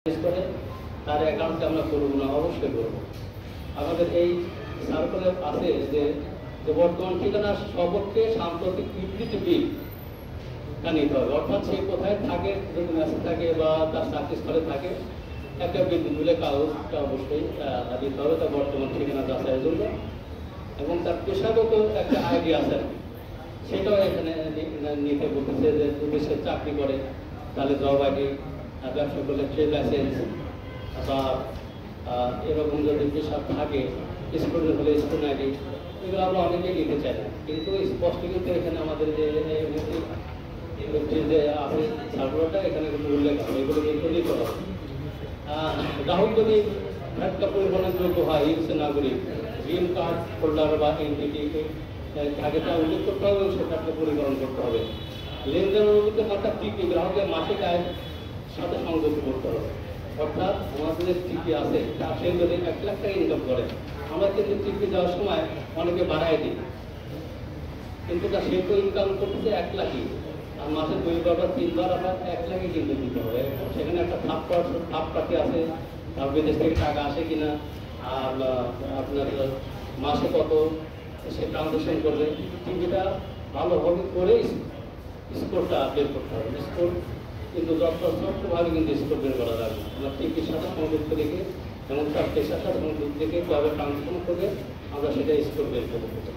করে তার অ্যাকাউন্টে আমরা করবো না, অবশ্যই করবো। আমাদের এই সার্কুলার আছে যে বর্তমান ঠিকানা সবকে সাম্প্রতিক বিবৃতি বিল নিতে হবে, অর্থাৎ সে কোথায় থাকে, যদি মেসে থাকে বা তার চাকরিস্থলে থাকে, একটা বিদ্যুৎ বিলের কাগজটা অবশ্যই দিতে হবে তার বর্তমান ঠিকানা যাচাইয়ের জন্য। এবং তার পেশাগত একটা আইডি আছে, সেটাও এখানে নিতে বলতেছে যে যদি সে চাকরি করে তাহলে জব আইডি, ব্যবসা করলে ট্রেড লাইসেন্স বা এরকম যদি পেশা থাকে, স্টুডেন্ট হলে স্টুডেন্ট আইডি, এগুলো আমরা অনেকেই নিতে চাই না। কিন্তু স্পষ্ট কিন্তু এখানে আমাদের যে আছে সার্কুলারটা এখানে কিন্তু উল্লেখ আছে, এগুলো কিন্তু নিতে হবে। গ্রাহক যদি একটা পরিবহনের যোগ্য হয়, ইউসে নাগরিক, গ্রিন কার্ড হোল্ডার বা এনটিটি থাকে, তা উল্লেখ করতে হবে, সেটা একটা পরিবহন করতে হবে। লেনদেন অনুমতি মাত্রা টিপি গ্রাহকের মাসিক আয়ের সাথে সংযুক্ত করতে হবে। অর্থাৎ আমাদের যে টিপি আছে তার সে যদি 1 লাখ টাকা ইনকাম করে, আমরা কিন্তু টিপি দেওয়ার সময় অনেকে বাড়াই দিই, কিন্তু তা সে তো ইনকাম করতেছে 1 লাখই, আর মাসে 2 বার বা 3 বার আবার 1 লাখই কিন্তু দিতে হবে। সেখানে একটা থাপ পাতি আছে, তার বিদেশ থেকে টাকা আসে কিনা, আর আপনার মাসে কত সে ট্রানজেকশন করবে, টিপিটা ভালোভাবে করে স্কোরটা বের করতে হবে। স্কোর কিন্তু যথাযথভাবে কিন্তু স্কোর বের করা যাবে। আমরা টিপির সাথে সংযুক্ত রেখে এবং তার পেশার সাথে সংযুক্ত রেখে কবে ট্রানজেকশন করবে আমরা সেটা স্কোর বের করতে